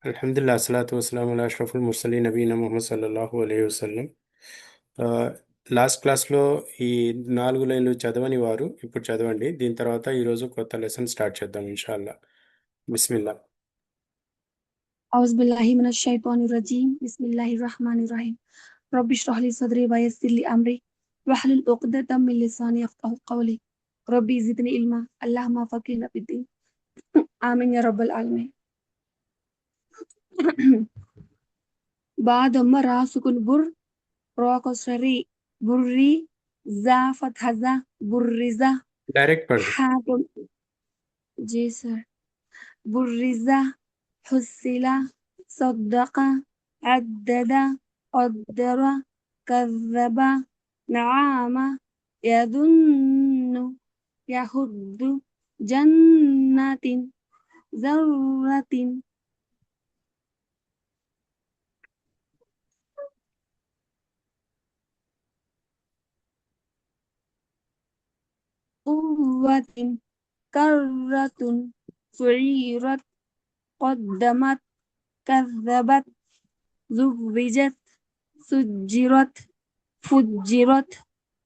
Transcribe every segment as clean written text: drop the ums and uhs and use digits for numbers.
అల్హమ్దుల్లా అస్సలాతు వస్సలాము అలా అష్రఫుల్ ముర్సలీన్ నబీనా ముహమ్మద్ సల్లల్లాహు అలైహి వసల్లం. ఆ, లాస్ట్ క్లాస్లో ఈ 4 లైన్లు చదవని వారు ఇప్పుడు చదవండి. దీని తర్వాత ఈరోజు కొత్త లెసన్ స్టార్ట్ చేద్దాం ఇన్షాల్లా. బిస్మిల్లా. أعوذ بالله من الشيطان الرجيم بسم الله الرحمن الرحيم رب اشرح لي صدري ويسر لي أمري واحلل عقدة من لساني يفقهوا قولي ربي زدني علما اللهم فقهنا في الدين آمين يا رب العالمين. بعد ما را سكون بر را كسري بري زا فتح زا برزة డైరెక్ట్ పడదు. حا جي سر برزة حسل صدق عدد قدر كذب نعم يظن يهد جنة ذرة قوة كرة فعيرت قدمت كذبت زوجت سجرت فجرت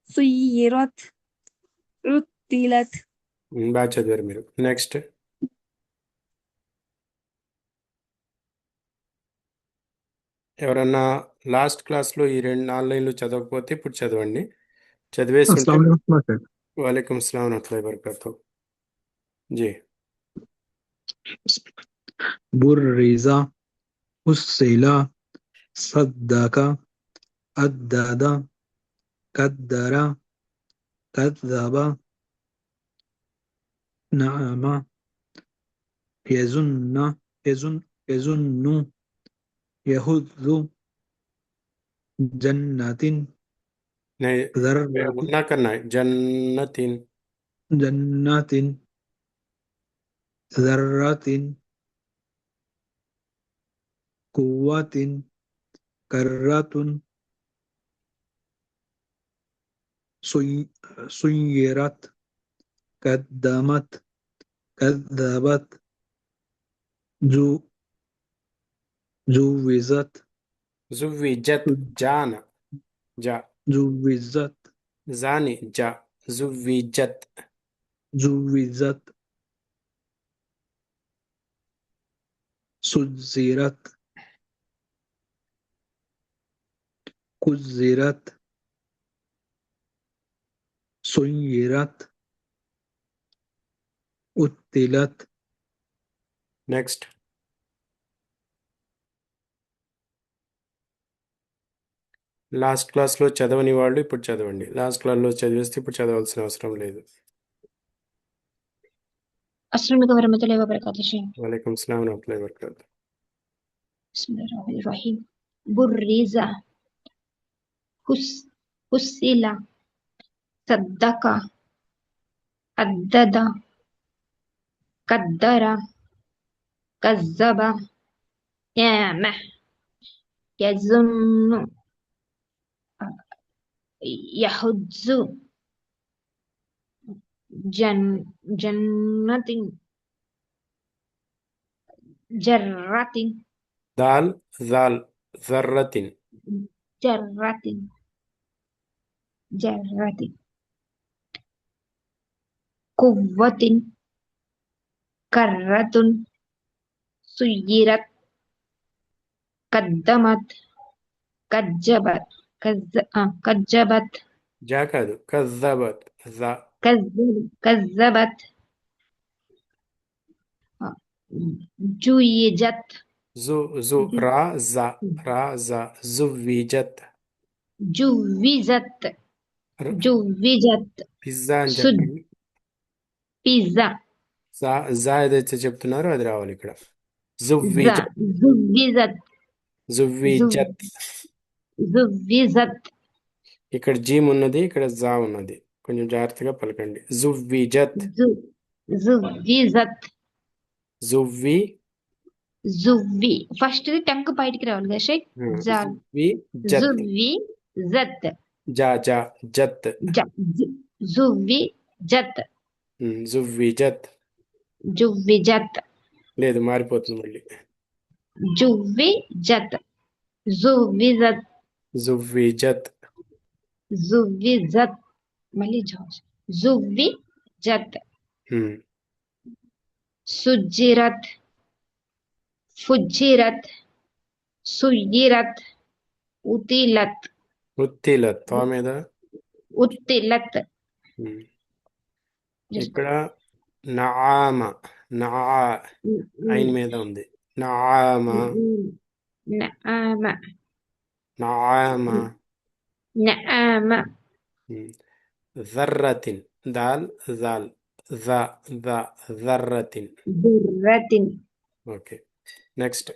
سيرت عطلت. బాగా చదివారు మీరు. నెక్స్ట్. ఎవరన్నా లాస్ట్ క్లాస్లో ఈ 4 లైన్లు చదవకపోతే ఇప్పుడు చదవండి. చదివేస్తుంటే अस्सलाम वालेकुम सर। వాలేకుమ్ అస్సలాం వరహ్మతుల్లాహి వబరకాతుహు. జీ. बुर्रिज़ा हुस्सिला सद्दका अद्ददा कद्दरा कذ्ज़बा नअमा यज़ुन्ना यज़ुन्नु यहुज़्ज़ु जन्नतिन ज़र्रतिन ఉన్నా కన్నా జన్నతిన్ जन्नतिन ज़र्रतिन कुव्वतिन कर्रतुन सुय्यरत कद्दमत कذबत जुविज़त జువ్విజత్ జాన జా जुविज़त జాని జా జువ్విజత్ जुविज़त सुज़िरत कुज़िरत सुय्यरत उत्तिलत. నెక్స్ట్. లాస్ట్ క్లాస్లో చదవని వాళ్ళు ఇప్పుడు చదవండి. లాస్ట్ క్లాస్లో చదివేస్తే ఇప్పుడు చదవాల్సిన అవసరం లేదు. अस्सलामुअलैकुम वरहमतुल्लाहि वबरकातुहू शेख। वालेकुम अस्सलाम वरहमतुल्लाहि वबरकातुहू. बिस्मिल्लाहिर्रहमानिर्रहीम। बुर्रिज़ा हुस्सिला सद्दका अद्ददा कद्दरा कज़्ज़बा यामा यज़ुन्नु यहुज़्ज़ु जन्नतिन जर्रतिन దాల్ జాల్ జర్రతిన్ जर्रतिन जर्रतिन कुव्वतिन कर्रतुन सुय्यरत कद्दमत कज्जबत कज्जबत జా కాదు కజ్జబత్ జా कज्जबत जुयजत జు జు రా జా జువ్విజత్ जुविजत जुविजत పిజ్జా అని सुज చెప్పండి. पिज्जा జా ఏదైతే చెప్తున్నారో అది రావాలి ఇక్కడ. जा జువ్విజత్ जुविजत జువ్విజత్. जुविजत ఇక్కడ జీమ్ ఉన్నది, ఇక్కడ జా ఉన్నది. కొంచెం జాగ్రత్తగా పలకండి. జువ్విజత్ जुविजत జువ్వి जुव्वी ఫస్ట్ టంగ్ బయటికి రావాలి కదా షేక్ జాల్ జువ్విజత్ జువ్వి జత్ జా జా జత్ జువ్వి జత్ జువ్విజత్ జువ్వి జత్ లేదు, మారిపోతుంది మళ్ళీ. జువ్విజత్ జువ్విజత్ జువ్విజత్ జువ్విజత్ మళ్ళీ జువ్విజత్ హ్మ్. సుజ్జిరత్ ఫుజ్జిరత్ సుయ్యిరత్ ఉతిలత్ ఉత్తిలత్ తా మీద ఉత్తిలత్ హ్మ్. ఇక్కడ నఆమ నా ఐన్ మీద ఉంది. నఆమ నఆమ నఆమ నఆమ హ్మ్. ذرة దాల్ జాల్ ద ద ذرة దుర్రతిన్ ఓకే నెక్స్ట్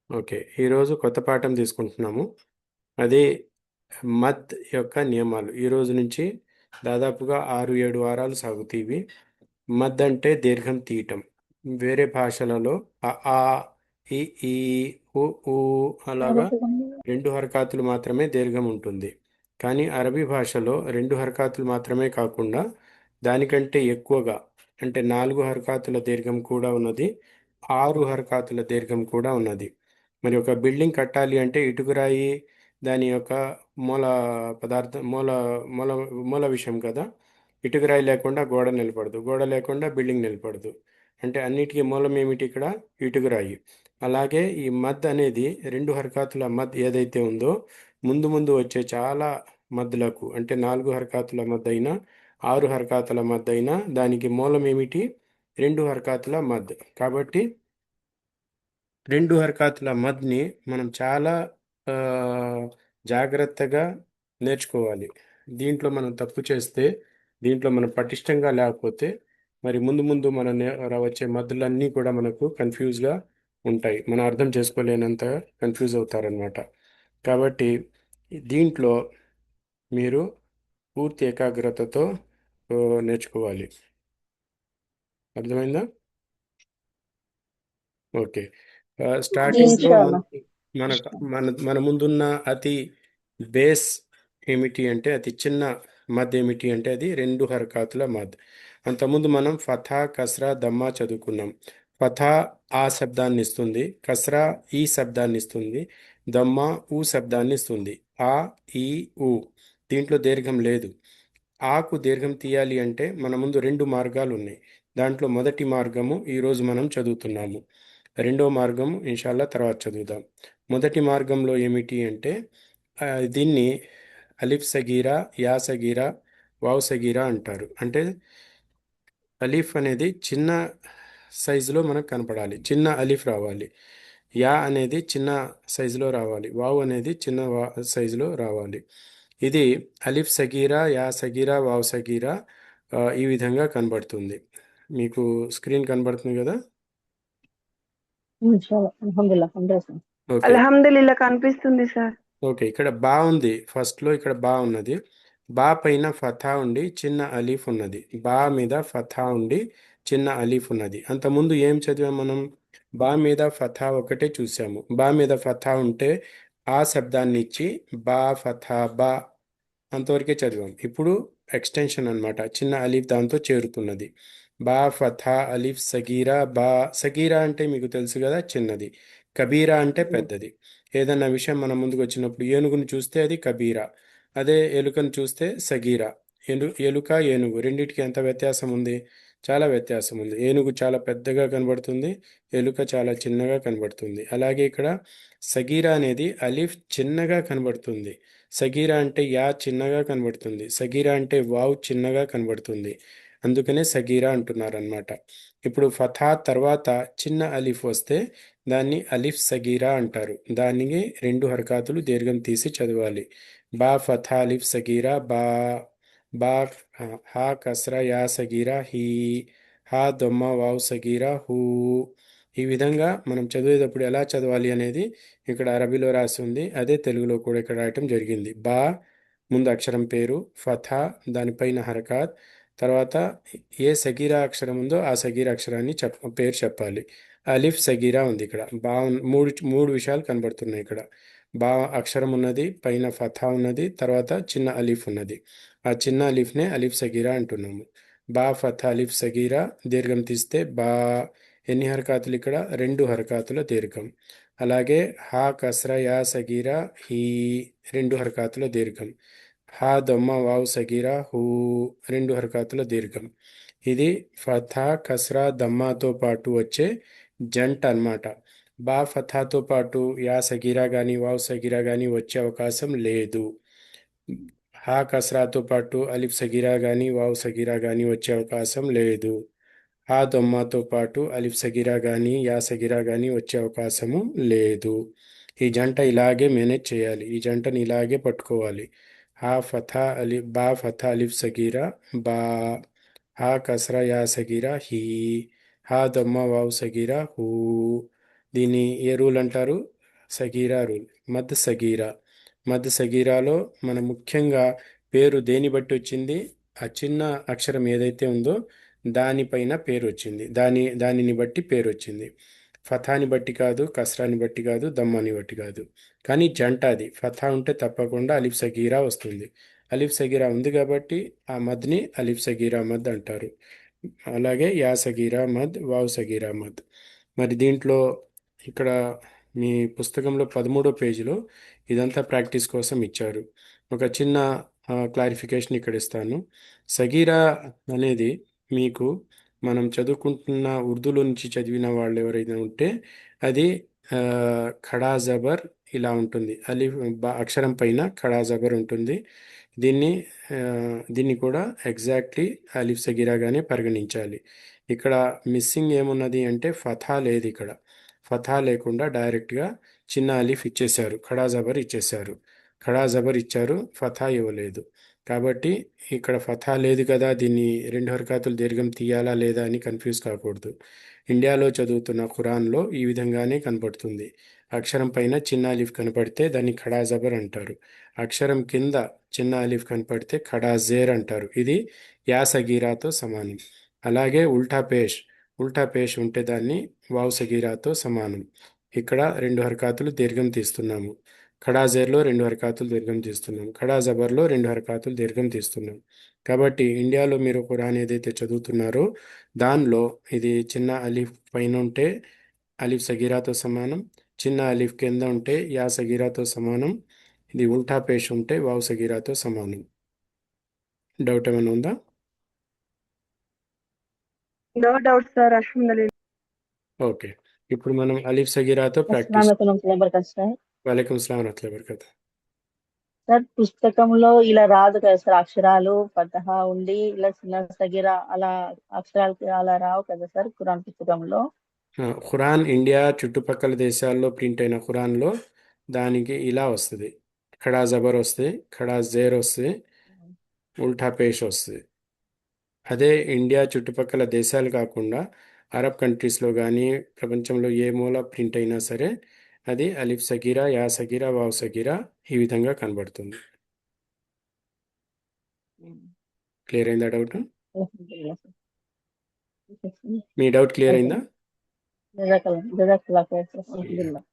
ఓకే ఈరోజు కొత్త పాఠం తీసుకుంటున్నాము. అది మద్ యొక్క నియమాలు. ఈరోజు నుంచి దాదాపుగా 6-7 వారాలు సాగుతాయి ఇవి. మద్ అంటే దీర్ఘం తీయటం. వేరే భాషలలో ఆ ఈ ఈ ఊ అలాగా 2 హరకాతులు మాత్రమే దీర్ఘం ఉంటుంది. కానీ అరబీ భాషలో 2 హరకాతులు మాత్రమే కాకుండా దానికంటే ఎక్కువగా అంటే 4 హరకాతుల దీర్ఘం కూడా ఉన్నది, 6 హరకాతుల దీర్ఘం కూడా ఉన్నది. మరి ఒక బిల్డింగ్ కట్టాలి అంటే ఇటుకరాయి దాని యొక్క మూల పదార్థం మూల మూల మూల విషయం కదా. ఇటుకరాయి లేకుండా గోడ నిలబడదు, గోడ లేకుండా బిల్డింగ్ నిలబడదు. అంటే అన్నిటికీ మూలం ఏమిటి ఇక్కడ? ఇటుకరాయి. అలాగే ఈ మద్ అనేది 2 హరకాతుల మద్ ఏదైతే ఉందో ముందు ముందు వచ్చే చాలా మద్దులకు అంటే 4 హరకాతుల మద్ అయినా 6 హరకాతుల మద్ అయినా దానికి మూలం ఏమిటి? 2 హరకాతుల మద్. కాబట్టి 2 హరకాతుల మద్ని మనం చాలా ఆ, జాగ్రత్తగా నేర్చుకోవాలి. దీంట్లో మనం తప్పు చేస్తే, దీంట్లో మనం పటిష్టంగా లేకపోతే మరి ముందు ముందు మన వచ్చే మద్దులన్నీ కూడా మనకు కన్ఫ్యూజ్గా ఉంటాయి. మనం అర్థం చేసుకోలేనంత కన్ఫ్యూజ్ అవుతారనమాట. కాబట్టి దీంట్లో మీరు పూర్తి ఏకాగ్రతతో ఆ, నేర్చుకోవాలి. అర్థమైందా? ఓకే స్టార్టింగ్లో ఇన్షాల్లా. మన మన మన ముందున్న అతి బేస్ ఏమిటి అంటే అతి చిన్న మద్ ఏమిటి అంటే అది 2 హరకాతుల మద్. అంతకుముందు మనం ఫథా కస్రా దమ్మా చదువుకున్నాం. ఫథా ఆ శబ్దాన్ని ఇస్తుంది, కస్రా ఈ శబ్దాన్ని ఇస్తుంది, దమ్మా ఊ శబ్దాన్ని ఇస్తుంది. ఆ ఈ ఊ దీంట్లో దీర్ఘం లేదు. ఆకు దీర్ఘం తీయాలి అంటే మన ముందు 2 మార్గాలు ఉన్నాయి. దాంట్లో మొదటి మార్గము ఈరోజు మనం చదువుతున్నాము. రెండో మార్గం ఇన్షాల్లా తర్వాత చదువుదాం. మొదటి మార్గంలో ఏమిటి అంటే దీన్ని అలిఫ్ సగీరా, యా సగీరా, వావ్ సగీరా అంటారు. అంటే అలీఫ్ అనేది చిన్న సైజులో మనకు కనపడాలి, చిన్న అలీఫ్ రావాలి. యా అనేది చిన్న సైజులో రావాలి, వావ్ అనేది చిన్న సైజులో రావాలి. ఇది అలిఫ్ సగీరా, యా సగీరా, వావ్ సగీరా ఈ విధంగా కనబడుతుంది. మీకు స్క్రీన్ కనబడుతుంది కదా. ఓకే అల్హమ్దులిల్లా కనిపిస్తుంది సార్. ఓకే ఇక్కడ బా ఉంది ఫస్ట్లో, ఇక్కడ బా ఉన్నది. బా పైన ఫథా ఉండి చిన్న అలీఫ్ ఉన్నది. బా మీద ఫథా ఉండి చిన్న అలీఫ్ ఉన్నది. అంతకుముందు ఏం చదివాం మనం? బా మీద ఫథా ఒకటే చూసాము. బా మీద ఫథా ఉంటే ఆ శబ్దాన్ని ఇచ్చి బా ఫథా బా అంతవరకే చదివాం. ఇప్పుడు ఎక్స్టెన్షన్ అన్నమాట, చిన్న అలీఫ్ దాంతో చేరుతున్నది. బా ఫథా అలీఫ్ సగీరా. బా సగీరా అంటే మీకు తెలుసు కదా, చిన్నది. కబీరా అంటే పెద్దది. ఏదన్నా విషయం మన ముందుకు వచ్చినప్పుడు ఏనుగును చూస్తే అది కబీరా, అదే ఎలుకను చూస్తే సగీరా. ఎలుక ఏనుగు రెండిటికి ఎంత వ్యత్యాసం ఉంది? చాలా వ్యత్యాసం ఉంది. ఏనుగు చాలా పెద్దగా కనబడుతుంది, ఎలుక చాలా చిన్నగా కనబడుతుంది. అలాగే ఇక్కడ సగీరా అనేది అలీఫ్ చిన్నగా కనబడుతుంది. సగీరా అంటే యా చిన్నగా కనబడుతుంది, సగీరా అంటే వావ్ చిన్నగా కనబడుతుంది. అందుకనే సగీరా అంటున్నారనమాట. ఇప్పుడు ఫథా తర్వాత చిన్న అలీఫ్ వస్తే దాన్ని అలిఫ్ సగీరా అంటారు. దానికి 2 హరకాతులు దీర్ఘం తీసి చదవాలి. బా ఫథా అలిఫ్ సగీరా బా. బా హా కస్రా యా సగీరా హీ. హా దొమ్మ వావ్ సగీరా హూ. ఈ విధంగా మనం చదివేటప్పుడు ఎలా చదవాలి అనేది ఇక్కడ అరబీలో రాసి ఉంది, అదే తెలుగులో కూడా ఇక్కడ రాయటం జరిగింది. బా ముందు అక్షరం పేరు, ఫథా దానిపైన హరకాత్, తర్వాత ఏ సగీరా అక్షరం ఉందో ఆ సగీరా అక్షరాన్ని పేరు చెప్పాలి. అలిఫ్ సగీరా ఉంది ఇక్కడ. బా మూడు విషయాలు కనబడుతున్నాయి ఇక్కడ. బా అక్షరం ఉన్నది, పైన ఫథా ఉన్నది, తర్వాత చిన్న అలీఫ్ ఉన్నది. ఆ చిన్న అలీఫ్నే అలీఫ్ సగీరా అంటున్నాము. బా ఫథా అలిఫ్ సగీరా దీర్ఘం తీస్తే బా. ఎన్ని హరకాతులు ఇక్కడ? 2 హరకాతుల దీర్ఘం. అలాగే హా కస్రా యా సగీరా హీ 2 హరకాతుల దీర్ఘం. హా దొమ్మ వావ్ సగీరా హూ 2 హరకాతుల దీర్ఘం. ఇది ఫథా కస్రా దమ్మాతో పాటు వచ్చే జంట అన్నమాట. బా ఫథాతో పాటు యా సగీరా కానీ వావ్ సగీరా కానీ వచ్చే అవకాశం లేదు. హా కస్రాతో పాటు అలిఫ్ సగీరా కానీ వావ్ సగీరా కానీ వచ్చే అవకాశం లేదు. హా దొమ్మాతో పాటు అలిఫ్ సగీరా కానీ యా సగీరా కానీ వచ్చే అవకాశము లేదు. ఈ జంట ఇలాగే మేనేజ్ చేయాలి. ఈ జంటని ఇలాగే పట్టుకోవాలి. హా ఫథా అలిఫ్ బా ఫథా అలిఫ్ సగీరా బా. హా కస్రా యా సగీరా హీ. హా దొమ్మ వావ్ సగీరా హూ. దీన్ని ఏ రూల్ అంటారు? సగీరా రూల్. మద్ సగీరా. మద్ సగీరాలో మన ముఖ్యంగా పేరు దేని బట్టి వచ్చింది? ఆ చిన్న అక్షరం ఏదైతే ఉందో దానిపైన పేరు వచ్చింది. దానిని బట్టి పేరు వచ్చింది. ఫథాని బట్టి కాదు, కస్రాని బట్టి కాదు, దమ్మాని బట్టి కాదు. కానీ జంట అది. ఫథా ఉంటే తప్పకుండా అలిఫ్ సగీరా వస్తుంది. అలిఫ్ సగీరా ఉంది కాబట్టి ఆ మద్ని అలిఫ్ సగీరా మద్ అంటారు. అలాగే యా సగీరా మద్, వావ్ సగీరా మద్. మరి దీంట్లో ఇక్కడ మీ పుస్తకంలో 13వ పేజీలో ఇదంతా ప్రాక్టీస్ కోసం ఇచ్చారు. ఒక చిన్న క్లారిఫికేషన్ ఇక్కడ ఇస్తాను. సగీరా అనేది మీకు మనం చదువుకుంటున్న ఉర్దూలో నుంచి చదివిన వాళ్ళు ఎవరైనా ఉంటే అది ఆ, ఖడా జబర్ ఇలా ఉంటుంది. అలిఫ్ అక్షరం పైన ఖడా జబర్ ఉంటుంది. దీన్ని ఆ, దీన్ని కూడా ఎగ్జాక్ట్లీ అలిఫ్ సగీరాగానే పరిగణించాలి. ఇక్కడ మిస్సింగ్ ఏమున్నది అంటే ఫథా లేదు. ఇక్కడ ఫథా లేకుండా డైరెక్ట్గా చిన్న అలిఫ్ ఇచ్చేశారు, ఖడా జబర్ ఇచ్చేశారు. ఖడా జబర్ ఇచ్చారు, ఫథా ఇవ్వలేదు. కాబట్టి ఇక్కడ ఫథా లేదు కదా, దీన్ని 2 హరకాతులు దీర్ఘం తీయాలా లేదా అని కన్ఫ్యూజ్ కాకూడదు. ఇండియాలో చదువుతున్న ఖురాన్లో ఈ విధంగానే కనపడుతుంది. అక్షరం పైన చిన్న అలిఫ్ కనపడితే దాన్ని ఖడా జబర్ అంటారు. అక్షరం కింద చిన్న అలిఫ్ కనపడితే ఖడా జేర్ అంటారు. ఇది యా సగీరాతో సమానం. అలాగే ఉల్టా పేష్ ఉంటే దాన్ని వావ్ సగీరాతో సమానం. ఇక్కడ 2 హరకాతులు దీర్ఘం తీస్తున్నాము. ఖడా జేర్లో 2 హరకాతులు దీర్ఘం తీస్తున్నాం. ఖడా జబర్లో 2 హరకాతులు దీర్ఘం తీస్తున్నాం. కాబట్టి ఇండియాలో మీరు ఖురాన్ ఏదైతే చదువుతున్నారో దానిలో ఇది చిన్న అలిఫ్ పైన ఉంటే అలిఫ్ సగీరాతో సమానం, చిన్న అలిఫ్ కింద ఉంటే యా సగీరాతో సమానం, ఇది ఉల్టా పేష్ ఉంటే వావ్ సగీరాతో సమానం. డౌట్ ఏమైనా ఉందా? No doubt sir. అల్హమ్దులిల్లాహ్. ఓకే, ఇప్పుడు మనం అలిఫ్ సగీరాతో ప్రాక్టీస్. అస్సలాముఅలైకుం సార్. వలైకుం అస్సలాం వరహమతుల్లాహి వబరకాతుహ్. సార్ పుస్తకంలో ఇలా రాదు కదా సార్, అక్షరాలు ఫతహా ఉండి ఇలా చిన్న సగిర అలా అక్షరాలు అలా రావు కదా సార్ ఖురాన్ పుస్తకంలో. ఖురాన్ ఇండియా చుట్టుపక్కల దేశాల్లో ప్రింట్ అయిన ఖురాన్లో దానికి ఇలా వస్తుంది. ఖడా జబర్ వస్తుంది, ఖడా జేర్ వస్తుంది, ఉల్టా పేష్ వస్తుంది. అదే ఇండియా చుట్టుపక్కల దేశాలు కాకుండా అరబ్ కంట్రీస్లో కానీ ప్రపంచంలో ఏ మూల ప్రింట్ అయినా సరే అది అలిఫ్ సగీరా, యా సగీరా, వావ్ సగీరా ఈ విధంగా కనబడుతుంది. క్లియర్ అయిందా డౌట్? అల్హమ్దులిల్లాహ్ సార్. మీ డౌట్ క్లియర్ అయిందా? జజాకల్లాహ్ ఖైర్ సార్. అల్హమ్దులిల్లాహ్.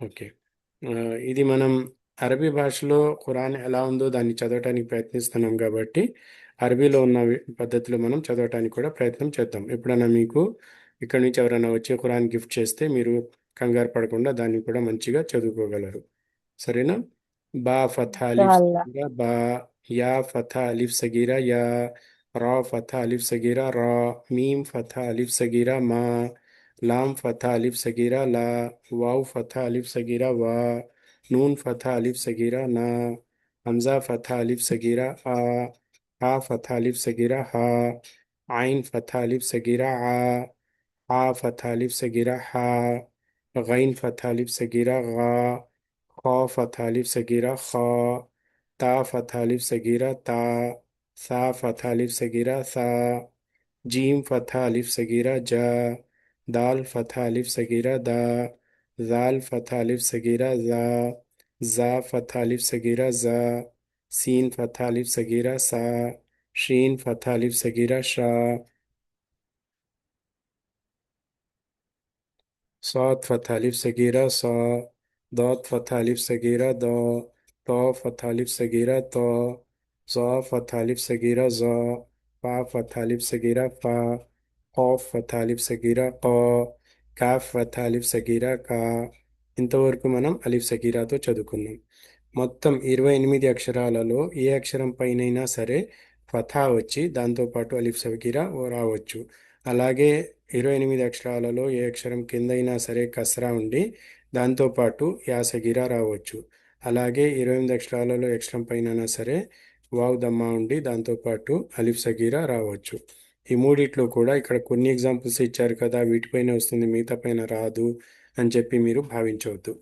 ఓకే, ఇది మనం అరబీ భాషలో ఖురాన్ ఎలా ఉందో దాన్ని చదవటానికి ప్రయత్నిస్తున్నాం కాబట్టి అరబీలో ఉన్న పద్ధతిలో మనం చదవటానికి కూడా ప్రయత్నం చేద్దాం. ఎప్పుడైనా మీకు ఇక్కడ నుంచి ఎవరైనా వచ్చి ఖురాన్ గిఫ్ట్ చేస్తే మీరు కంగారు పడకుండా దాన్ని కూడా మంచిగా చదువుకోగలరు. సరేనా? బా ఫథా అలిఫ్ ఇన్షాఅల్లాహ్. సగీరా బా, యా ఫథా అలిఫ్ సగీరా యా, రా ఫథా అలిఫ్ సగీరా రా, మీమ్ ఫథా అలిఫ్ సగీరా మా, लाम फतह अलिफ सगीरा ला, वाव फतह अलिफ सगीरा वा, नून फतह अलिफ सगीरा ना, हमज़ा फतह अलिफ सगीरा आ, हा फतह अलिफ सगीरा हा, आइन फतह अलिफ सगीरा आ, हा फतह अलिफ सगीरा हा, गैन फतह अलिफ सगीरा गा, खा फतह अलिफ सगीरा खा, ता फतह अलिफ सगीरा ता, सा फतह अलिफ सगीरा सा, जीम फतह अलिफ सगीरा जा, दाल फतह अलिफ सगीरा दा, जाल फतह अलिफ सगीरा जा, जा फतह अलिफ सगीरा जा, सीन फतह अलिफ सगीरा सा, शीन फतह अलिफ सगीरा शा, साद फतह अलिफ सगीरा सा, दाद फतह अलिफ सगीरा दा, ता फतह अलिफ सगीरा ता, जा फतह अलिफ सगीरा जा, ఫా ఫతహ అలిఫ్ సగీరా ఫా, ఖాఫ్ ఫతహ అలిఫ్ సగీరా ఖా, కాఫ్ ఫతహ అలిఫ్ సగీరా కా. ఇంతవరకు మనం అలిఫ్ సగీరాతో చదువుకున్నాం. మొత్తం 28 అక్షరాలలో ఏ అక్షరం పైనైనా సరే ఫథా వచ్చి దాంతోపాటు అలిఫ్ సగీరా రావచ్చు. అలాగే 28 అక్షరాలలో ఏ అక్షరం కిందైనా సరే కస్రా ఉండి దాంతోపాటు యా సగీరా రావచ్చు. అలాగే 28 అక్షరాలలో ఏ అక్షరం పైన సరే వావ్ దమ్మా ఉండి దాంతోపాటు అలిఫ్ సగీరా రావచ్చు. ఈ మూడిట్లో కూడా ఇక్కడ కొన్ని ఎగ్జాంపుల్స్ ఇచ్చారు కదా, వీటిపైన వస్తుంది మిగతా పైన రాదు అని చెప్పి మీరు భావించవద్దు.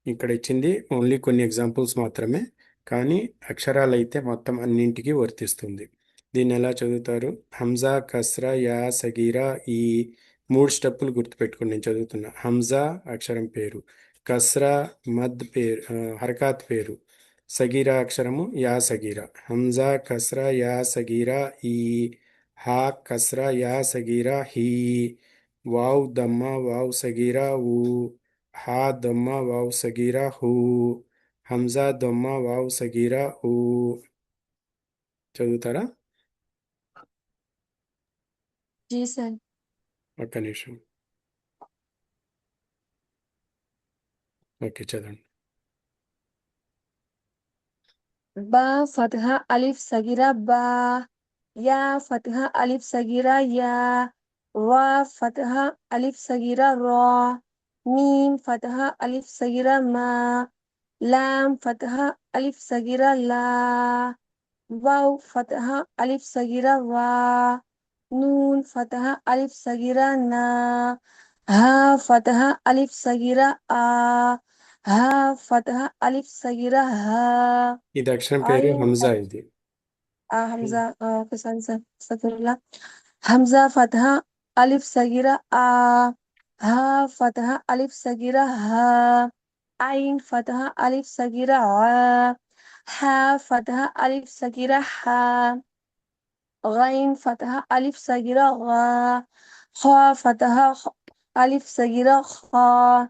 ఇక్కడ ఇచ్చింది ఓన్లీ కొన్ని ఎగ్జాంపుల్స్ మాత్రమే, కానీ అక్షరాలు అయితే మొత్తం అన్నింటికి వర్తిస్తుంది. దీన్ని ఎలా చదువుతారు? హంజా, కస్రా, యా, సగీరా, ఈ 3 స్టెప్పులు గుర్తుపెట్టుకుని నేను చదువుతున్నా. హంజా అక్షరం పేరు, కస్రా మద్ పేరు, హరకాత్ పేరు, సగీరా అక్షరము యా సగీరా. హంజా, కస్రా, యా సగీరా ఈ, హా కస్రా, యా సగీరా హీ, వావ్ దమ్మా, వావ్ సగీరా ఊ, హా దమ్మా, వావ్ సగీరా హూ, హంజా దమ్మా, వావ్ సగీరా ఊ. చదువుతారా? जी सर। ఒక్క నిమిషం. ఓకే, చదవండి. बा फतह अलिफ सगीरा बा, या फतह अलिफ सगीरा या, वा फतह अलिफ सगीरा रा, मीम फतह अलिफ सगीरा मा, लाम फतह अलिफ सगीरा ला, वाव फतह अलिफ सगीरा वा, नून फतह अलिफ सगीरा ना, हा फतह अलिफ सगीरा आ, हा फतह अलिफ सगीरा हा, ఇది అక్షరం పేరు आइन హంజా. ఇది हमजा किसान सफरुल्लाह। हमजा फतह अलिफ सगीरा आ, हा फतह अलिफ सगीरा हा, आइन फतह अलिफ सगीरा आ, हा फतह अलिफ सगीरा हा, غين فتح ألف صغيرة غا، خا فتح ألف صغيرة خا،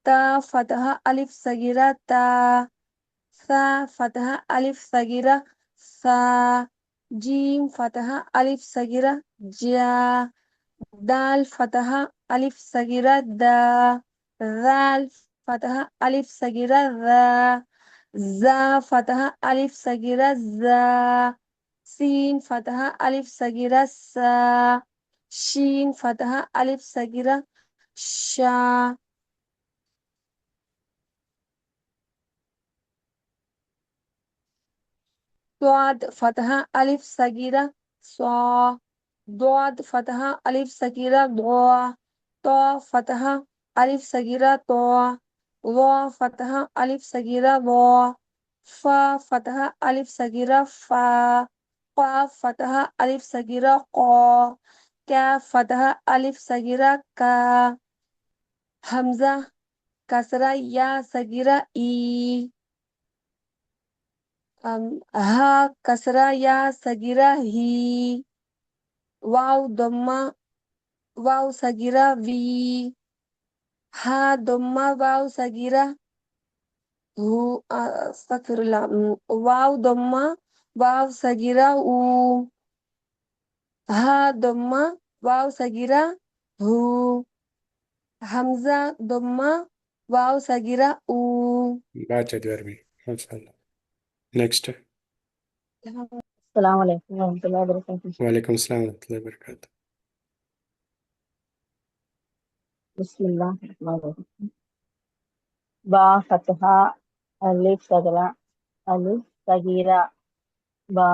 تا فتح ألف صغيرة تا، ثا فتح ألف صغيرة ثا، جيم فتح ألف صغيرة جا، دال فتح ألف صغيرة دا، ذال فتح ألف صغيرة ذا، زا فتح ألف صغيرة زا، سين فتح ألف صغيرة سا، شين فتح ألف صغيرة شا، ضاد فتح ألف صغيرة صا، ضاد فتح ألف صغيرة ضا، طا فتح ألف صغيرة طا، ظا فتح ألف صغيرة ظا، فا فتح ألف صغيرة فا، قاف فتح ألف صغيرة قا، كاف فتح ألف صغيرة كا، همزة كسرة يا صغيرة إي، ها كسرة يا صغيرة هي، واو ضمة واو صغيرة في، ها ضمة واو صغيرة هو، استغفر الله، واو ضمة واو صغيرة و، ها ضمة واو صغيرة هو، همزة ضمة واو صغيرة و. బాగా చదివారు మీరు. మాషాఅల్లా. నెక్స్ట్. अस्सलाम वालेकुम रहमतुल्लाहि व बरकातुहू। वालेकुम अस्सलाम वरहमतुल्लाहि वबरकातुह. बिस्मिल्लाहिर्रहमानिर्रहीम। बा फतहा अलिफ सगरा अलिफ सगीरा बा,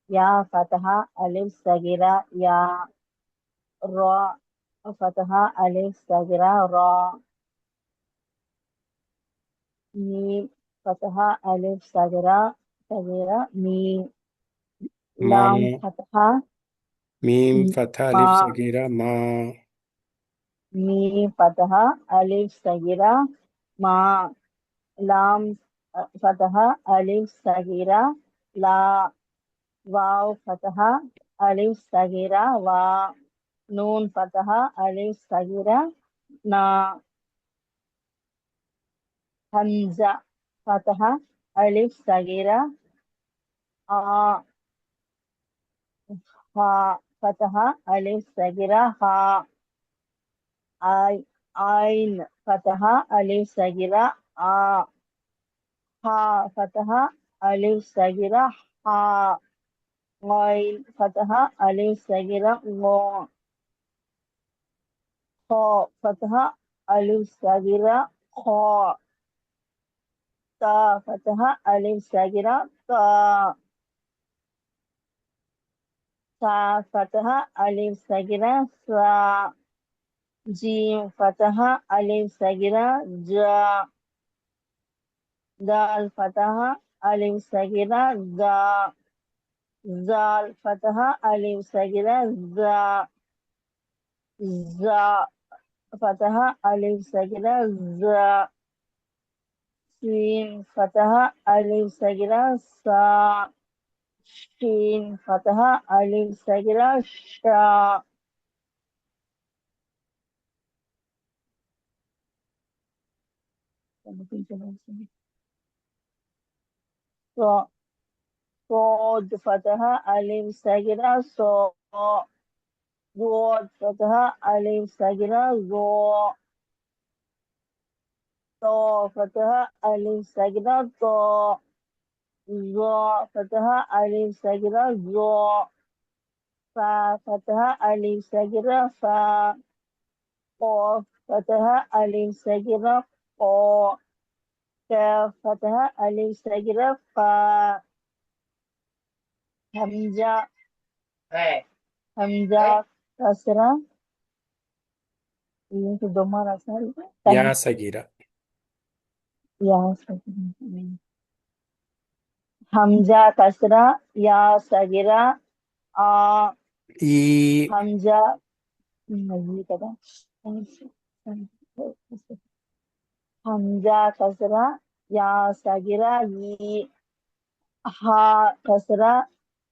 या फतहा अलिफ सगीरा या, रा फतहा अलिफ सगीरा रा, मीम फतहा अलिफ सगीरा सगीरा मीम, మా, लाम फतहा మీమ్ ఫథా मा, అలిఫ్ సగీరా మా, मीम फतहा अलिफ सगीरा मा, लाम फतहा अलिफ सगीरा ला, वाव फतहा अलिफ सगीरा वा, नून फतहा अलिफ सगीरा ना, हमजा फतहा अलिफ सगीरा आ, हा फतह अलिफ सगीरा हा आइन फतह अलिफ सगीरा आ हा फतह अलिफ सगीरा हा गॉइन फतह अलिफ सगीरा गो खो फतह अलिफ सगीरा खो ता फतह अलिफ सगीरा ता सा फतह अलिफ सगीरा सा जीम फतह अलिफ सगीरा जा दाल फतह अलिफ सगीरा दा जाल फतह अलिफ सगीरा जा जा फतह अलिफ सगीरा जा सीन फतह अलिफ सगीरा सा शीन फतह अलिफ सगीरा शा صاد فتح ألف ساكنة صا ضاد فتح ألف ساكنة ضا طا فتح ألف ساكنة طا ظا فتح ألف ساكنة ظا فا فتح ألف ساكنة فا قاف فتح ألف ساكنة قا كاف فتح ألف ساكنة فا همزة همزة كسرة ये तो दो मारा सारी యా సగీరా हमजा कसरा या सगिरा आ ఈ हमजा नहीं पता हमजा कसरा या सगिरा ही हा कसरा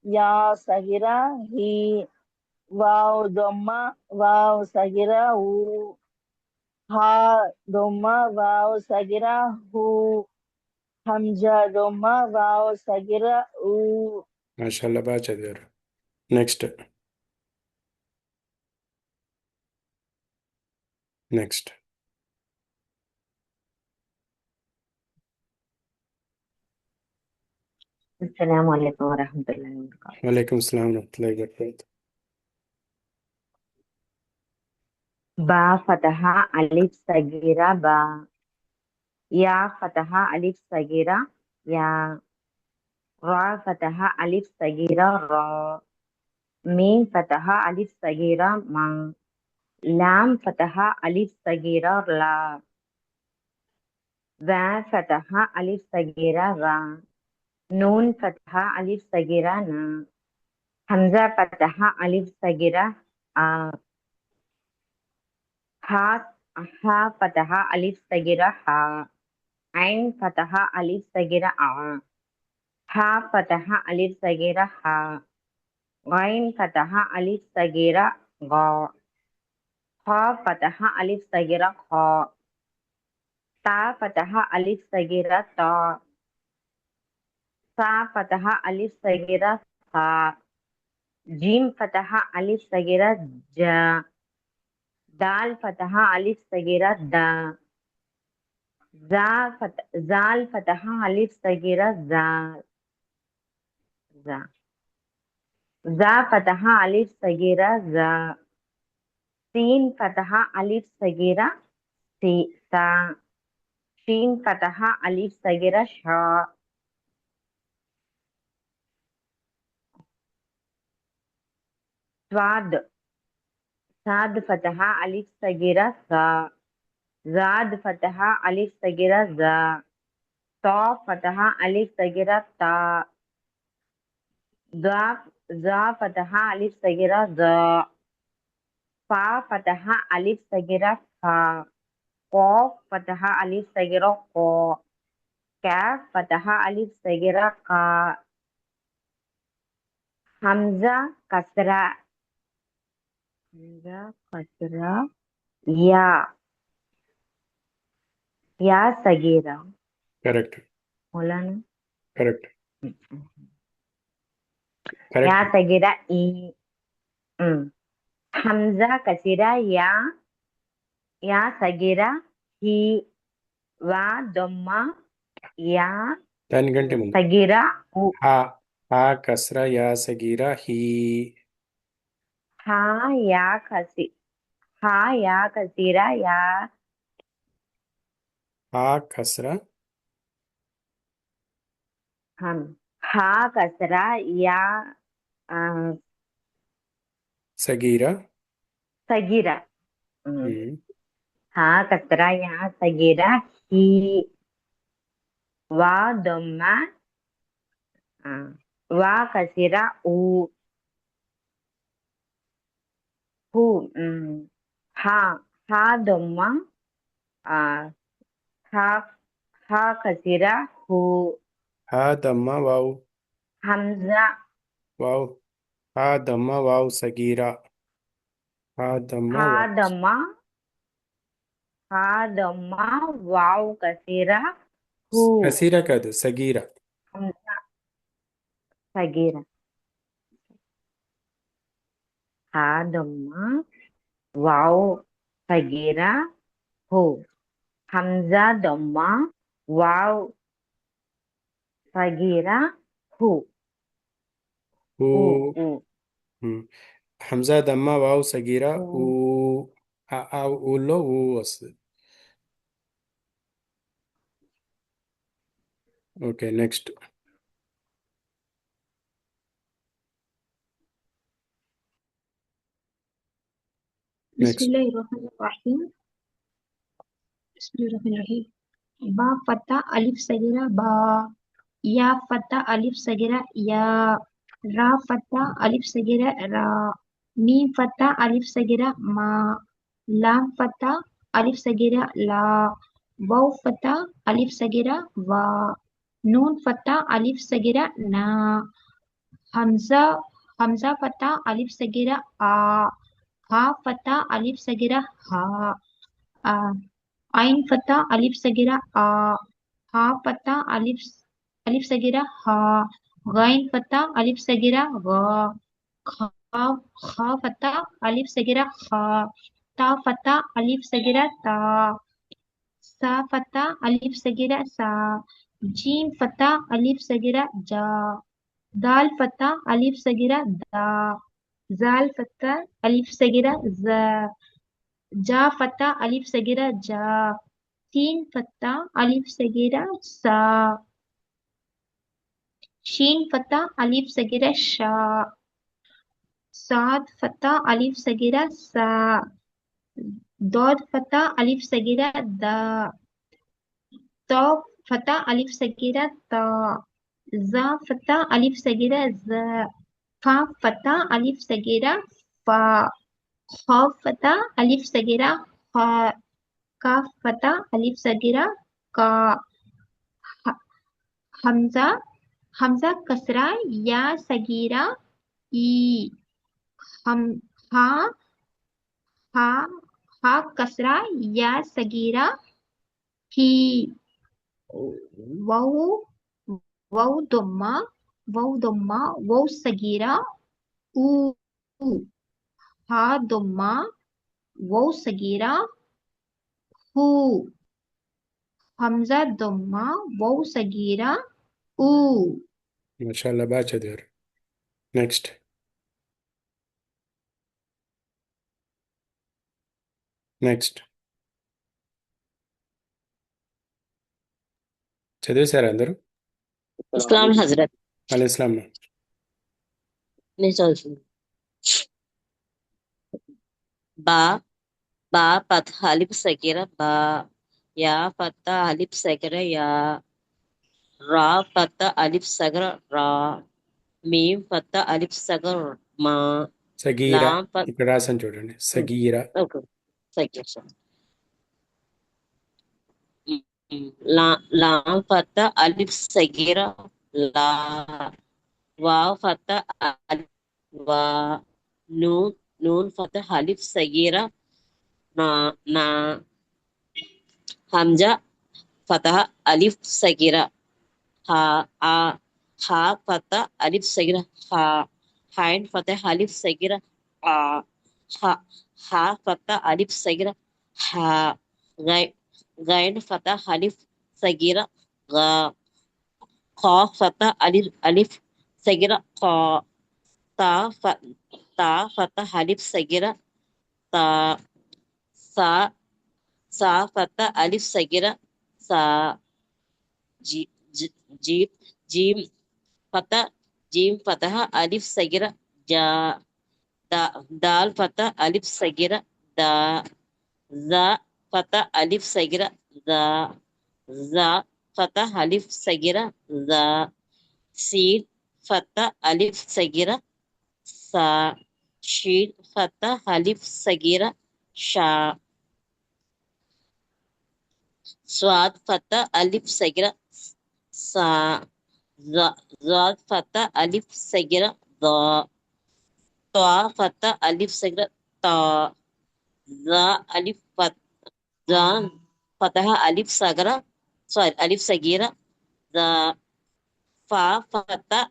या सगिरा ही वाव दम्मा वाव सगिरा हु हा दम्मा वाव सगिरा हु हमजा दम्मा वाव सगिरा उ మాషాల్లా బాగా చదివారు. Next next Assalamualaikum warahmatullahi wabarakatuh. వలైకుం Salam వరహ్మతుల్లాహి వబరకాతుహ్. Ba fataha alif sagira ba. Ya fataha alif sagira ya. Ra fataha alif sagira ra. Mim fataha alif sagira ma. Lam fataha alif sagira la. Va fataha alif sagira va. Nun fataha alif sagira na. Hamza fataha alif sagira a. Ha fataha alif sagira ha. Ain fataha alif sagira a. Ha fataha alif sagira ha. Ghain fataha alif sagira ga. Kha fataha alif sagira kha. Ta fataha alif sagira ta. Sa fataha alif sagira sa. Jim fataha alif sagira ja. Dal fataha alif sagira da. Zal fataha alif sagira za. Za. Za fataha alif sagira za. Sin fataha alif sagira si sa. Shin fataha alif sagira sha. Swad. Sad fataha alif sagira sa. Zad fataha alif sagira za. Ta fataha alif sagira ta. Za fataha alif sagira za. Fa fataha alif sagira fa. Qaf fataha alif sagira qa. Kaf fataha alif sagira qa. Hamza kasra. Hamza kasra ya. Ya sagira. Correct Mulana. Correct Ya correct sagira i. Hamza kasira ya sagira hi wa dhamma ya దానికంటే ముందు sagira hu హా హా కస్రా యా సగీరా హీ ha ya kasira ya హా కస్రా ha kasra ya సగీరా sagira ha kasra ya sagira hi wa dhamma wa kasira hu ha dhamma ha kasira hu హా దమ్మ వావ్ hamza వావ్ హా దమ్మ వావ్ సగీరా హా దమ్మ ha wow dhamma wow kasira hu కసీరా కాదు సగీరా hamza sagira ha dhamma wow sagira hu hamza dhamma wow sagira hu హూ u హంజా దమ్మ వావ్ సగీరా ఊ u ఆ ఊళ్ళో ఊ వస్తుంది. Okay next next Bismillahirrahmanirrahim. Bismillahirrahmanirrahim. Ba fatha alif sagira ba. Ya fatha alif sagira ya. Ra fatha alif sagira ra. Mim fatha alif sagira ma. Lam fatha alif sagira la. Waw fatha alif sagira wa. Nun fatha alif sagira na. Hamza Hamza fatha alif sagira a. Ha fatha alif sagira ha. Ain fatha alif sagira a. Ha fatha alif sagira ha. Ghain fatha alif sagira gha. Kha fatha alif sagira kha. Ta fatha alif sagira ta. Sa fatha alif sagira sa. Jim fatha alif sagira ja. Dal fatha alif sagira da. Zal fatha alif sagira za. Ja fatha alif sagira ja. Sin fatha alif sagira sa. Shin fatha alif sagira sha. Sad fatha alif sagira sa. Dod fatha alif sagira da. Ta fatha alif sagira ta. Za fatha alif sagira za. Fa fatha alif sagira fa. Kha fatha alif sagira kha. Kaf fatha alif sagira ka. Hamza kasra ya sagira i. Ha kasra ya sagira hi. Waw dhamma waw sagira u. Ha dhamma waw sagira hu. Hamza dhamma waw sagira u. మాషాల్లా బాగా చదివారు. Next చదివేశారు అందరూ? ఇస్లాం హజరత్ అలైస్లాం. నేను చదువుతుంది. బా ఫత్ అలిఫ్ సగిర బా. యా ఫత్ అలిఫ్ సగిర యా. రా ఫత్ అలిఫ్ సగర రా. మీమ్ ఫత్ అలిఫ్ సగర మా. సగీరా లాం ఫత్ ఇక్కడ రాసాను చూడండి. సగీరా ఓకే సగిర లాం ఫత్ అలిఫ్ సగిర లా. వావ్ ఫత్ అలిఫ్ వా. నూన్ ఫత్ అలిఫ్ సగిర నా. హంజా ఫతహ అలిఫ్ సగిర హా. హా ఫతహ అలిఫ్ సగిర హా. హైన్ ఫతహ అలిఫ్ సగిర आ हा हा फतह अलिफ सगीरा हा गै गैन फतह अलिफ सगीरा गा खौफ फतह अलिफ अलिफ सगीरा खौ ता फ ता फतह अलिफ सगीरा ता सा सा फतह अलिफ सगीरा सा जी जी जीम जीम फतह जीम फतह अलिफ सगीरा जा दाल फतह अलिफ सगीरा दा जा फतह अलिफ सगीरा जा जा फतह अलिफ सगीरा जा सीन फतह अलिफ सगीरा सा शीन फतह अलिफ सगीरा शा स्वाद फतह अलिफ सगीरा सा ज़ाद फतह अलिफ सगीरा दा तवा फतह अलिफ सगीरा ता जा अलिफ जा फतह अलिफ सगरा सॉरी अलिफ सगीरा दा फा फतह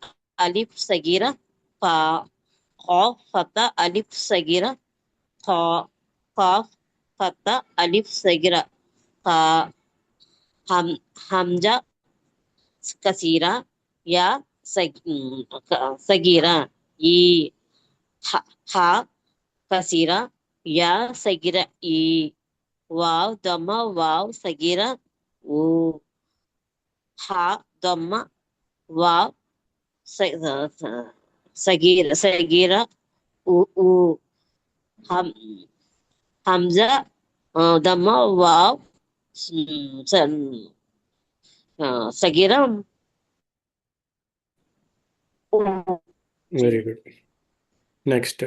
अलिफ सगीरा फा खौफ फतह अलिफ सगीरा खौ खौफ फतह अलिफ सगीरा खा हम हमजा कसीरा या सगीरा ई हा हा कसीरा या सगीरा ई वाव दम्मा वाव सगीरा ऊ हा दम्मा वाव सगीरा सगीरा ऊ हम हमजा दम्मा वाव सगीरा ऊ వెరీ గుడ్. నెక్స్ట్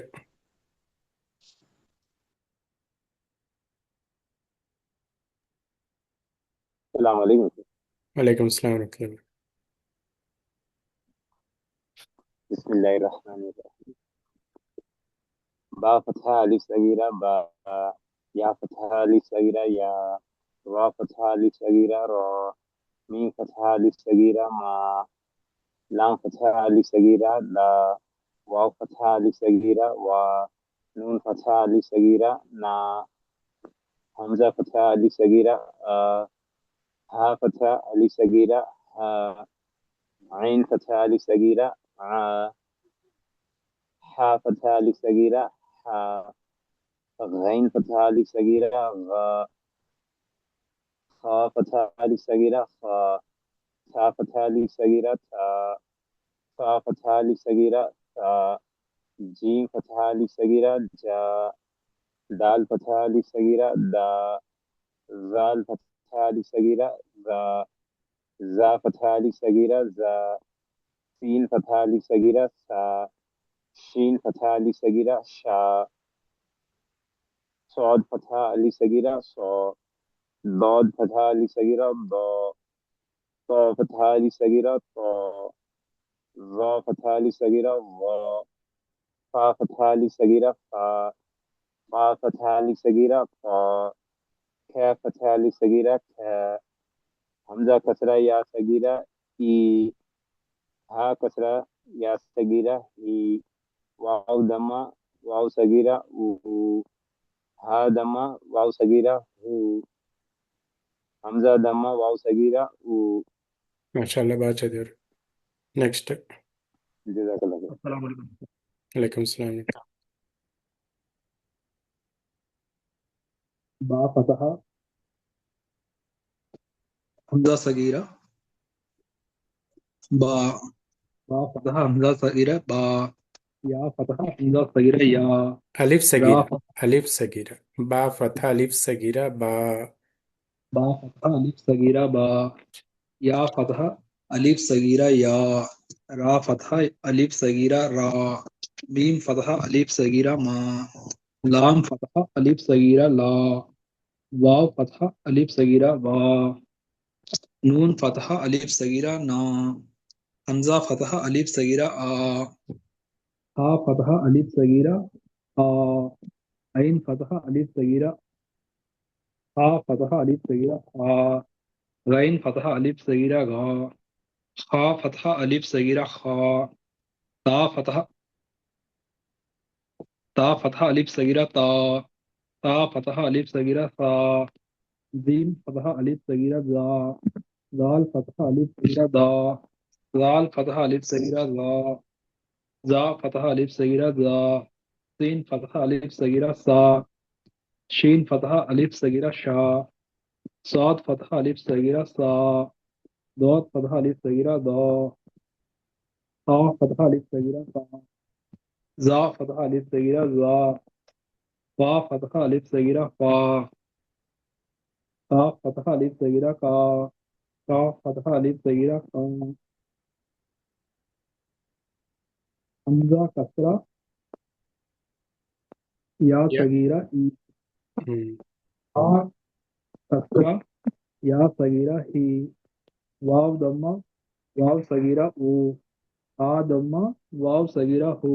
अस्सलाम वालेकुम। वालेकुम अस्सलाम वरहमतुल्लाह. बिस्मिल्लाहिर्रहमानिर्रहीम। बा फतहा अलिफ सगीरा बा, या फतहा अलिफ सगीरा या, रा फतहा अलिफ सगीरा रा, मीम फतहा अलिफ सगीरा मा, लाम फतहा अलिफ सगीरा ला, वाव फतहा अलिफ सगीरा वा, नून फतहा अलिफ सगीरा ना, हमजा फतहा अलिफ सगीरा हा फतहा अलिफ सगीरा हा, आइन फतहा अलिफ सगीरा हा फतहा अलिफ सगीरा हा, गैन फतहा अलिफ सगीरा गा, खा फतहा अलिफ सगीरा खा, था फतहा अलिफ सगीरा था, फा फतहा अलिफ सगीरा था, जीम फतहा अलिफ सगीरा जा, दाल फतहा अलिफ सगीरा दा, जाल फतहा अलिफ सगीरा जा फतहा अलिफ सगीरा जा, सीन फतहा अलिफ सगीरा सा, शीन फतहा अलिफ सगीरा शा, सौद फतहा अलिफ सगीरा सौ, दौद फतहा अलिफ सगीरा दौ, तो फतहा अलिफ सगीरा तो, ज़ा फतहा अलिफ सगीरा वा, फा फतहा अलिफ सगीरा फा, फा फतहा अलिफ सगीरा फा, खे फतहा अलिफ सगीरा खे, हमजा कसरा या सगीरा ई, हा कसरा या सगीरा ही, वाव दम्मा वाव सगीरा ऊ, हा दम्मा वाव सगीरा हू, हमजा दम्मा वाव सगीरा ऊ। మాషాల్లా బాగా చదివారు. నెక్స్ట్ जज़ाकल्लाह खैर। अस्सलाम वालेकुम। वालेकुम अस्सलाम. बा फतहा हमजा सगीरा बा, बा फतहा हमजा सगीरा बा, या फतहा हमजा सगीरा या, अलिफ रा सगीरा फतहा अलिफ सगीरा बा फतह अलिफ सगीरा बा बा फतहा अलिफ सगीरा बा, या फतहा अलिफ सगीरा या, रा फतहा अलिफ सगीरा रा, मीम फतहा अलिफ सगीरा मा, लाम फतहा अलिफ सगीरा ला, वाव फतहा अलिफ सगीरा वा, नून फतहा अलिफ सगीरा ना, हमजा फतहा अलिफ सगीरा आ, हा फतहा अलिफ सगीरा आ, आइन फतहा अलिफ सगीरा हा फतहा अलिफ सगीरा हा, गैन फतहा अलिफ सगीरा गा, खा फतहा अलिफ सगीरा खा, ता తా ఫతహ అలిఫ్ సగీరా తా, తా ఫతహ అలిఫ్ సగీరా సా, జీమ్ ఫతహ అలిఫ్ సగీరా జా, జాల్ ఫతహ అలిఫ్ సగీరా దా, జాల్ ఫతహ అలిఫ్ సగీరా జా, జా ఫతహ అలిఫ్ సగీరా జా, సీన్ ఫతహ అలిఫ్ సగీరా సా, షీన్ ఫతహ అలిఫ్ సగీరా షా, సాద్ ఫతహ అలిఫ్ సగీరా సా, దాద్ ఫతహ అలిఫ్ సగీరా దా, తా ఫతహ అలిఫ్ సగీరా తా, జా ఫతహ అలిఫ్ సగీరా జా, ఫా ఫతహ అలిఫ్ సగీరా ఫా, కా ఫతహ అలిఫ్ సగీరా కా, కా ఫతహ అలిఫ్ సగీరా కా, హంజా కస్రా యా యా సగీరా ఈ, ఉమ్. ఆ కస్రా యా సగీరా హీ, వావ్ దమ్మ వావ్ సగీరా ఊ, ఆ దమ్మ వావ్ సగీరా హూ,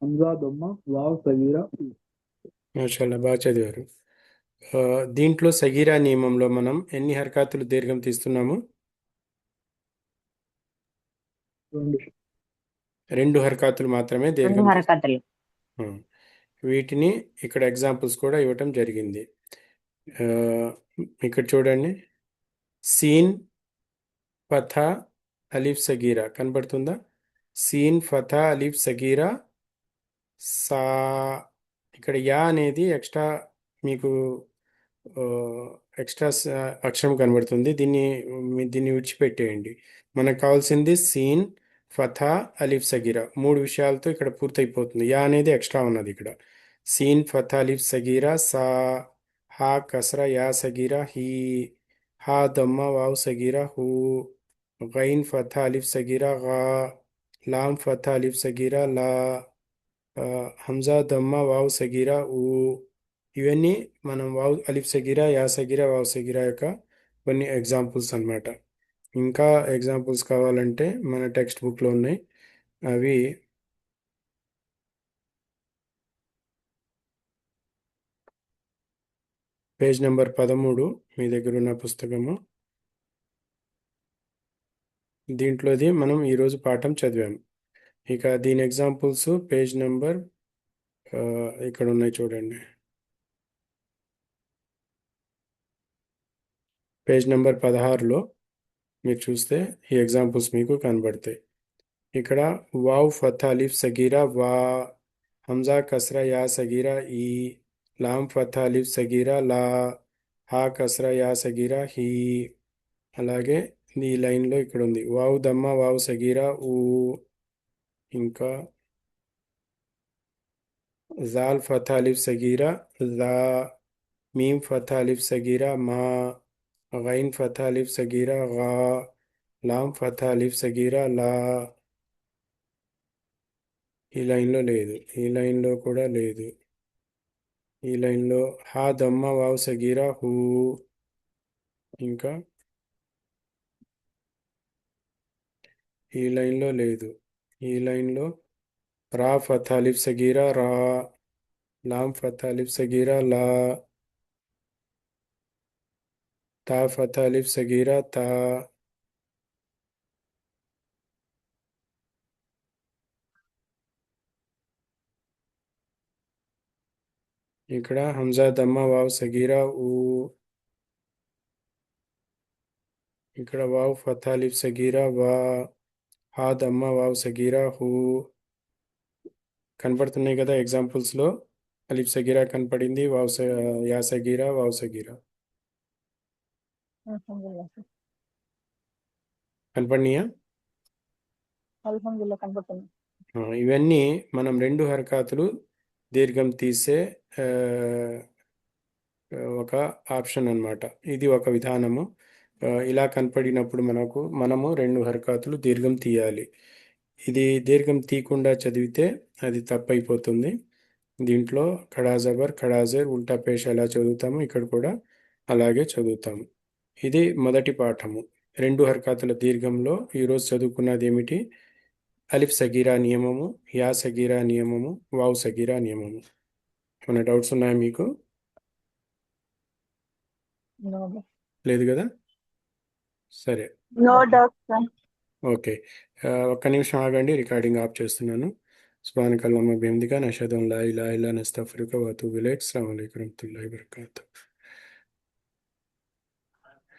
హంజా దమ్మ వావ్ సగీరా ఊ. మాషాల్లా బాగా చదివారు. దీంట్లో సగీరా నియమంలో మనం ఎన్ని హర్కాతులు దీర్ఘం తీస్తున్నాము? రెండు 2 హర్కాతులు మాత్రమే 2 దీర్ఘం తీస్తాం. హరకతులు. వీటిని ఇక్కడ ఎగ్జాంపుల్స్ కూడా ఇవ్వటం జరిగింది. ఆ, ఇక్కడ చూడండి, సీన్ ఫథా అలిఫ్ సగీరా కనబడుతుందా? సీన్ ఫథా అలిఫ్ సగీరా సా. ఇక్కడ యా అనేది ఎక్స్ట్రా మీకు ఆ, ఎక్స్ట్రా అక్షరం కనబడుతుంది. దీన్ని విడిచిపెట్టేయండి. మనకు కావాల్సింది సీన్ ఫథా అలిఫ్ సగీరా 3 విషయాలతో ఇక్కడ పూర్తయిపోతుంది. యా అనేది ఎక్స్ట్రా ఉన్నది ఇక్కడ. సీన్ ఫథా అలిఫ్ సగీరా సా, హా కసరా యా సగీరా హీ, హా దమ్మ వావ్ సగీరా హూ, గైన్ ఫథా అలిఫ్ సగీరా గా, లామ్ ఫథా అలిఫ్ సగీరా లా, హంజా దమ్మ వావ్ సగీరా ఊ. ఇవన్నీ మనం వావ్ అలిఫ్ సగీరా యా సగీరా వావ్ సగీరా యొక్క కొన్ని ఎగ్జాంపుల్స్ అన్నమాట. ఇంకా ఎగ్జాంపుల్స్ కావాలంటే మన టెక్స్ట్ బుక్లో ఉన్నాయి. అవి పేజ్ నెంబర్ 13 మీ దగ్గర ఉన్న పుస్తకము. దీంట్లోది మనం ఈరోజు పాఠం చదివాము. ఇక దీని ఎగ్జాంపుల్స్ పేజ్ నెంబర్ ఇక్కడ ఉన్నాయి చూడండి. పేజ్ నెంబర్ 16లో మీరు చూస్తే ఈ ఎగ్జాంపుల్స్ మీకు కనబడతాయి. ఇక్కడ వావ్ ఫథా అలిఫ్ సగీరా వా, హంజా కస్రా యా సగీరా ఈ, లామ్ ఫథా అలిఫ్ సగీరా లా, హా కస్రా యా సగీరా హీ. అలాగే ఈ లైన్లో ఇక్కడ ఉంది వావ్ దమ్మ వావ్ సగీరా ఊ, ఇంకా జాల్ ఫథా అలిఫ్ సగీరా లా, మీమ్ ఫథా అలిఫ్ సగీరా మా, గైన్ ఫథా అలిఫ్ సగీరా గా, లామ్ ఫథా అలిఫ్ సగీరా లా. ఈ లైన్లో లేదు, ఈ లైన్లో కూడా లేదు. ఈ లైన్లో హా దమ్మ వావ్ సగీరా హూ, ఇంకా ఈ లైన్లో లేదు. ఈ లైన్లో రా ఫథా అలిఫ్ సగీరా రా, లామ్ ఫథా అలిఫ్ సగీరా లా, తా ఫథా అలిఫ్ సగీరా తా. ఇక్కడ హంజా దమ్మ వావ్ సగీరా ఊ, ఇక్కడ వావ్ ఫథా అలిఫ్ సగీరా వా, హా దమ్మ వావ్ సగీరా హూ. కనపడుతున్నాయి కదా ఎగ్జాంపుల్స్లో. అలిఫ్ సగీరా కనపడింది, యా సగీరా వావ్ సగీరా అల్హమ్దులిల్లాహ్ సార్. కనపడినాయా? అల్హమ్దులిల్లాహ్ కనపడుతుంది. ఇవన్నీ మనం 2 హరకాతులు దీర్ఘం తీసే ఆ, ఒక ఆప్షన్ అన్నమాట. ఇది ఒక విధానము. ఇలా కనపడినప్పుడు మనము 2 హరకాతులు దీర్ఘం తీయాలి. ఇది దీర్ఘం తీయకుండా చదివితే అది తప్పైపోతుంది. దీంట్లో ఖడా జబర్ ఖడా జేర్ ఉల్టా పేష ఎలా చదువుతాము ఇక్కడ కూడా అలాగే చదువుతాము. ఇది మొదటి పాఠము. 2 హరకాతుల దీర్ఘంలో ఈరోజు చదువుకున్నది ఏమిటి? అలిఫ్ సగీరా నియమము, యా సగీరా నియమము, వావ్ సగీరా నియమము. ఏమైనా డౌట్స్ ఉన్నాయా మీకు? నో లేదు కదా? సరే, నో డౌట్ సార్. ఓకే. ఒక్క నిమిషం ఆగండి, రికార్డింగ్ ఆఫ్ చేస్తున్నాను. సుబ్హానక అల్లాహుమ్మ బిహమ్దిక నషహదు అన్ లా ఇలాహా ఇల్లా అంత నస్తగ్ఫిరుక వ అతూబు ఇలైక్. అస్సలాము అలైకుం వరహ్మతుల్లాహి వబరకాతుహు.